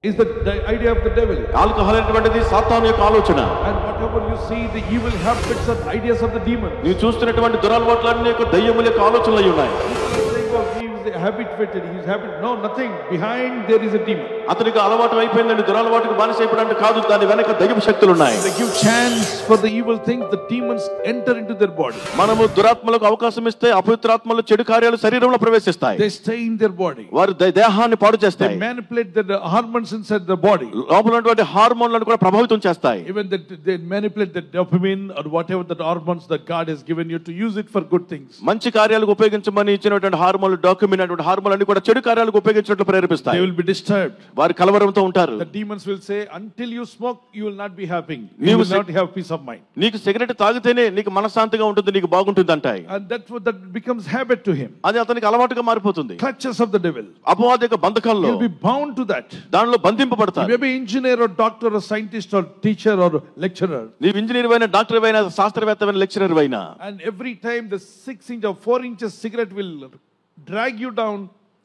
is the idea of the devil. Alcohol అనేటువంటిది సాతాను యొక్క ఆలోచన. And whatever you see, the evil habits and ideas of the demon. నీవు చూస్తున్నటువంటి దురలవాట్లన్నీ యొక్క దయ్యముల యొక్క ఆలోచనలు అయి ఉన్నాయి. He is habituated. He is habit. No, nothing. Behind there is a demon. అతనికి అలవాటు అయిపోయిందండి, దురలవాటుకు బానిస అయిపోవడానికి కాదు, దాని వెనక దయ్యపు శక్తులు ఉన్నాయి. They give chance for the evil things. The demons enter into their body. మనము దురాత్మలకు అవకాశం ఇస్తే అపవిత్రాత్మలు చెడు కార్యాలు శరీరంలో ప్రవేశిస్తాయి. They stay in their body. వారు దేహాన్ని పాడు చేస్తాయి. They manipulate the hormones inside the body. లోపల ఉన్నటువంటి హార్మోన్లను కూడా ప్రభావితం చేస్తాయి. Even they manipulate the dopamine or whatever the hormones that God has given you to use it for good things. మంచి కార్యాలకు ఉపయోగించమని ఇచ్చినటువంటి హార్మోన్లు, డాక్యుమెంట్ అటువంటి హార్మోన్లు కూడా చెడు కార్యాలకు ఉపయోగించినట్లు ప్రేరేపిస్తాయి. They will be disturbed. వారు కలవరంతో ఉంటారు. The demons will say, until you smoke, you will not be happy. You will not have peace of mind. నీకు సిగరెట్ తాగితేనే నీకు మనశ్శాంతిగా ఉంటుంది, నీకు బాగుంటుంది అంటాయి. And that becomes habit to him. అది అతనికి అలవాటుగా మారిపోతుంది. Clutches of the devil. అపవాది యొక్క బంధకాల్లో He'll be bound to that. దానిలో బంధింపబడతాడు. He may be engineer or doctor or scientist or teacher or lecturer. నీవు ఇంజనీర్ అయినా, డాక్టర్ అయినా, శాస్త్రవేత్త లెక్చరర్ అయినా, And every time the 6 inch or 4 inches cigarette will drag you down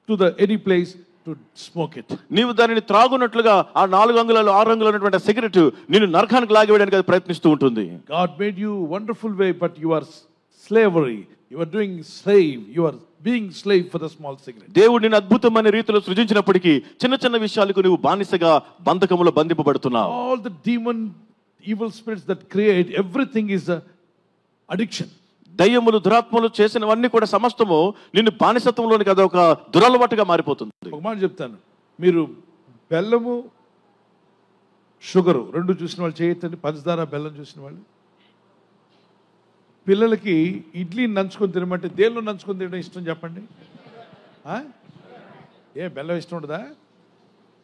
to any place to smoke it. నీవు దానిని త్రాగునట్లుగా ఆ 4 అంగుళాలు 6 అంగుళాలు ఉన్నటువంటి సిగరెట్ నిన్ను నరకానికి లాగివేయడానికి అది ప్రయత్నిస్తూ ఉంటుంది. God made you wonderful way, but you are slavery. You are doing slave. You are being slave for the small cigarette. దేవుడు నిన్ను అద్భుతమైన రీతిలో సృజించినప్పటికీ చిన్న చిన్న విషయాలకు నువ్వు బానిసగా బంధకములో బంధింపబడుతున్నావు. All the demon evil spirits that create everything is a addiction. దయ్యములు, దురాత్మలు చేసినవన్నీ కూడా సమస్తము నిన్ను బానిసత్వంలోని కదా ఒక దురలవాటుగా మారిపోతుంది. ఒక మాట చెప్తాను, మీరు బెల్లము షుగరు రెండు చూసిన వాళ్ళు చేయొద్దండి. పంచదార బెల్లం చూసిన వాళ్ళు, పిల్లలకి ఇడ్లీ నంచుకొని తినమంటే దేనిలో నంచుకొని తినడం ఇష్టం చెప్పండి? బెల్లం ఇష్టం ఉండదా?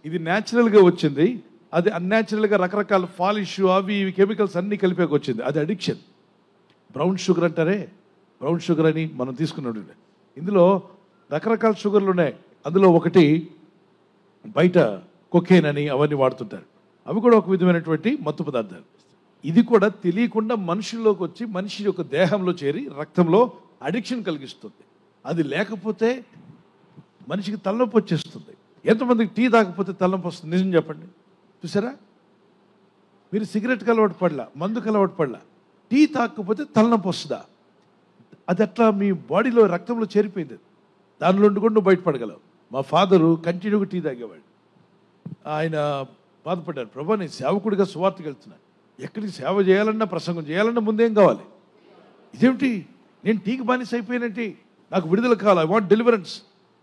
ఇది న్యాచురల్గా వచ్చింది, అది అన్యాచురల్గా రకరకాల పాలిష్ అవి ఇవి కెమికల్స్ అన్నీ కలిపాక వచ్చింది, అది అడిక్షన్. బ్రౌన్ షుగర్ అంటారే, బ్రౌన్ షుగర్ అని మనం తీసుకున్నాడు. ఇందులో రకరకాల షుగర్లు ఉన్నాయి. అందులో ఒకటి బయట కొకేన్ అని అవన్నీ వాడుతుంటారు. అవి కూడా ఒక విధమైనటువంటి మత్తు పదార్థాలు. ఇది కూడా తెలియకుండా మనుషుల్లోకి వచ్చి మనిషి యొక్క దేహంలో చేరి రక్తంలో అడిక్షన్ కలిగిస్తుంది. అది లేకపోతే మనిషికి తలనొప్పి వచ్చేస్తుంది. ఎంతమందికి టీ తాగకపోతే తలనొప్పి వస్తుంది? నిజం చెప్పండి. చూసారా? మీరు సిగరెట్కి అలవాటు పడలా, మందుకు అలవాటు పడలా, టీ తాగకపోతే తలనొప్పి వస్తుందా? అది అట్లా మీ బాడీలో రక్తంలో చేరిపోయింది. దానిలో కూడా నువ్వు బయటపడగలవు. మా ఫాదరు కంటిన్యూగా టీ తాగేవాడు. ఆయన బాధపడ్డారు, ప్రభా నేను సేవకుడిగా సువార్తకి వెళ్తున్నాను, ఎక్కడికి సేవ చేయాలన్నా ప్రసంగం చేయాలన్నా ముందేం కావాలి? ఇదేమిటి నేను టీకి బానిస అయిపోయినట్టు, నాకు విడుదల కావాలి, I want deliverance.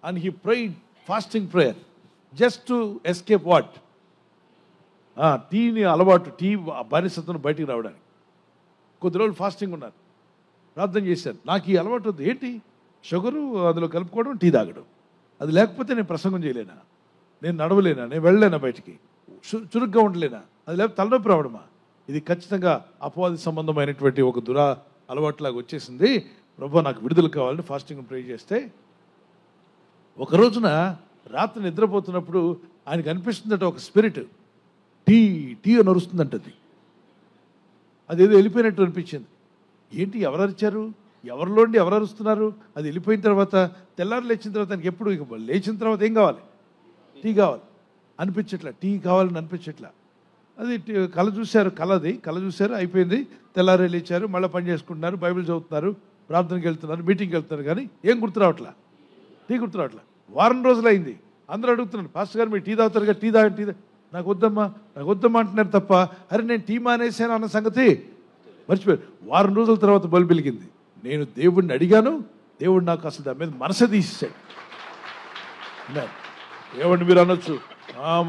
And he prayed fasting prayer just to escape what? టీని అలవాటు, టీ బానిసత్వం బయటికి రావడానికి. కొద్ది రోజులు ఫాస్టింగ్ ఉన్నారు, ప్రార్థన చేశారు. నాకు ఈ అలవాటు వద్దు. ఏంటి? షుగరు అందులో కలుపుకోవడం, టీ తాగడం. అది లేకపోతే నేను ప్రసంగం చేయలేనా, నేను నడవలేనా, నేను వెళ్ళలేనా, బయటికి చురుగ్గా ఉండలేనా? అది లేకపోతే తలనొప్పి రావడమా? ఇది ఖచ్చితంగా అపవాది సంబంధమైనటువంటి ఒక అలవాటులాగా వచ్చేసింది. ప్రభు నాకు విడుదల కావాలని ఫాస్టింగ్ ప్రే చేస్తే, ఒక రోజున రాత్రి నిద్రపోతున్నప్పుడు ఆయనకు అనిపిస్తుందట ఒక స్పిరిట్ టీ టీ అని అరుస్తుందంటది. అదేదో వెళ్ళిపోయినట్టు అనిపించింది. ఏంటి, ఎవరు అరిచారు, ఎవరిలోండి ఎవరు అరుస్తున్నారు? అది వెళ్ళిపోయిన తర్వాత తెల్లారు లేచిన తర్వాత ఆయనకి ఎప్పుడు లేచిన తర్వాత ఏం కావాలి? టీ కావాలి అనిపించట్లా, టీ కావాలని అనిపించట్లా. అది కళ చూశారు, కళ చూశారు, అయిపోయింది. తెల్లారే లేచారు, మళ్ళీ పని చేసుకుంటున్నారు, బైబిల్ చదువుతున్నారు, ప్రార్థనకి వెళ్తున్నారు, మీటింగ్కి వెళ్తున్నారు, కానీ ఏం గుర్తు రావట్లా, టీ గుర్తు రావట్లా. వారం రోజులు అయింది. అందరూ అడుగుతున్నారు, పాస్టర్ గారు మీరు టీ తాగుతారుగా, టీ తాగండి, టీ నాకు వద్దమ్మా అంటున్నారు తప్ప, అరే నేను టీ మానేసాను అన్న సంగతి మర్చిపోయారు. వారం రోజుల తర్వాత బల్బు వెలిగింది. నేను దేవుడిని అడిగాను, దేవుడు నాకు అసలు దాని మీద మనసు తీసేసాడు. ఏమండి మీరు అనొచ్చు,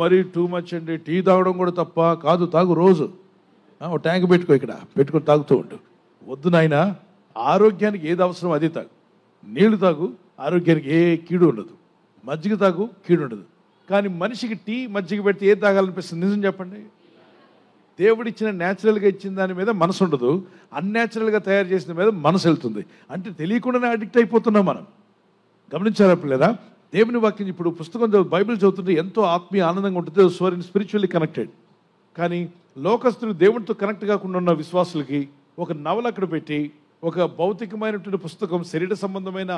మరీ టూ మచ్ అండి, టీ తాగడం కూడా తప్ప కాదు, తాగు రోజు ఒక ట్యాంక్ పెట్టుకొని తాగుతూ ఉండు. వద్దు నాయన, ఆరోగ్యానికి ఏది అవసరం అదే తాగు. నీళ్లు తాగు, ఆరోగ్యానికి ఏ కీడు ఉండదు. మజ్జిగ తాగు, కీడు ఉండదు. కానీ మనిషికి టీ మజ్జిగ పెడితే ఏది తాగాలనిపిస్తుంది? నిజం చెప్పండి. దేవుడిచ్చిన న్యాచురల్గా ఇచ్చిన దాని మీద మనసు ఉండదు, అన్యాచురల్గా తయారు చేసిన మీద మనసు వెళ్తుంది. అంటే తెలియకుండానే అడిక్ట్ అయిపోతున్నాం మనం. గమనించారా పిల్లరా? దేవుని వాక్యం ఇప్పుడు పుస్తకం బైబిల్ చదువుతుంటే ఎంతో ఆత్మీయ ఆనందంగా ఉంటుంది, స్పిరిచువల్లీ కనెక్టెడ్. కానీ లోకస్తులు దేవునితో కనెక్ట్ కాకుండా ఉన్న విశ్వాసులకి ఒక నవల అక్కడ పెట్టి, ఒక భౌతికమైనటువంటి పుస్తకం, శరీర సంబంధమైన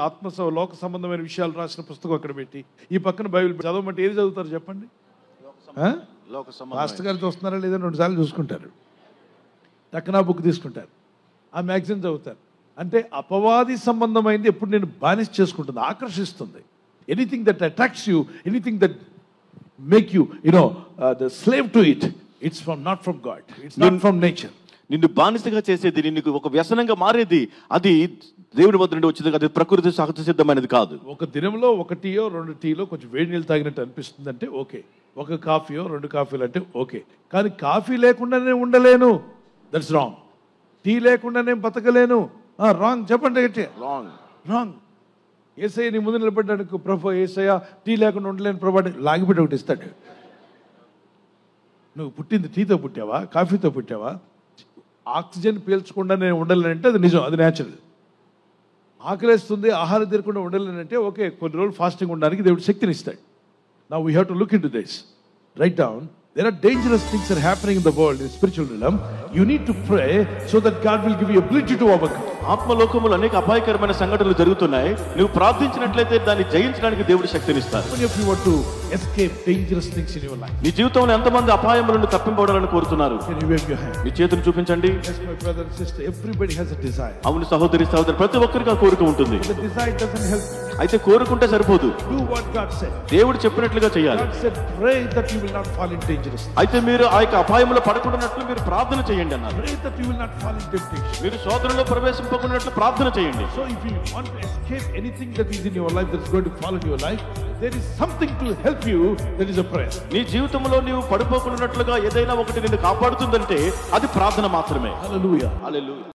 లోక సంబంధమైన విషయాలు రాసిన పుస్తకం అక్కడ పెట్టి, ఈ పక్కన బైబిల్ చదవమంటే ఏది చదువుతారు చెప్పండి? లోక సంబంధం. మాస్టర్ గారు చూస్తున్నారా లేదా 2 సార్లు చూసుకుంటారు, టక్కన బుక్ తీసుకుంటారు, ఆ మ్యాగజైన్ చదువుతారు. అంటే అపవాది సంబంధమైంది ఎప్పుడు నేను బానిస చేసుకుంటుంది, ఆకర్షిస్తుంది. Anything that attracts you, anything that make you the slave to it, it's not from God, it's not from nature. నిన్ను బానిసగా చేసేది, నిన్ను ఒక వ్యసనంగా మారేది, అది దేవుడి వద్ద నుండి వచ్చింది, అది ప్రకృతి సహజ సిద్ధమైనది కాదు. ఒక దినంలో 1 టీయో 2 టీలో కొంచెం వేడి నీళ్ళు తాగినట్టు అనిపిస్తుంది అంటే ఓకే, 1 కాఫీయో 2 కాఫీలు అంటే ఓకే. కానీ కాఫీ లేకుండానే ఉండలేను, దట్స్ రాంగ్. టీ లేకుండానే బతకలేను, రాంగ్. చెప్పండి గట్టి, రాంగ్. ఏసయ్య నీ ముందు నిలబడ్డాడు, ప్రభు ఏసయ్య టీ లేకుండా ఉండలేను ప్రభు అంటే లాగిపెట్టి ఒకటి ఇస్తాడు. నువ్వు పుట్టింది టీతో పుట్టావా, కాఫీతో పుట్టావా? ఆక్సిజన్ పీల్చకుండా నేను ఉండలేనంటే అది నిజం, అది న్యాచురల్. ఆకలేస్తుంది, ఆహారం తినకుండా ఉండలేనంటే ఓకే, కొన్ని రోజులు ఫాస్టింగ్ ఉండడానికి దేవుడు శక్తిని ఇస్తాడు. Now we have to look into this. Write down, there are dangerous things that are happening in the world, in spiritual realm. You need to pray so that God will give you ability to overcome. ఆత్మలోకములో అనేక అపాయకరమైన సంఘటనలు జరుగుతున్నాయి. నువ్వు ప్రార్థించినట్లయితే దాన్ని జయించడానికి దేవుడు శక్తిని ఇస్తాడు. How many of you want to escape dangerous things in your life? నీ జీవితంలో ఎంతమంది అపాయముల నుండి తప్పింపబడాలని కోరుతున్నారు? Can you wave your hand? మీ చేతులు చూపించండి. Yes, my brother and sister, everybody has a desire. అవును సహోదరి సహోదరు, ప్రతి ఒక్కరికి ఆ కోరిక ఉంటుంది. The desire doesn't help you. అయితే కోరుకుంటే సరిపోదు, Do what God said. దేవుడు చెప్పినట్లుగా చేయాలి. God said, pray that you will not fall in dangerous things. అయితే మీరు ఆ యొక్క అపాయంలో పడకుండానట్లు మీరు ప్రార్థన చేయండి అన్నారు. Pray that you will not fall in temptation. మీరు శోధనలో ప్రవేశింపకుండానట్లు ప్రార్థన చేయండి. So if you want to escape anything that is in your life that is going to fall in your life, there is something to help you, that is a prayer. నీ జీవితంలో నీవు పడిపోకుండానట్లుగా ఏదైనా ఒకటి నిన్ను కాపాడుతుందంటే అది ప్రార్థన మాత్రమే. Hallelujah. హల్లెలూయా.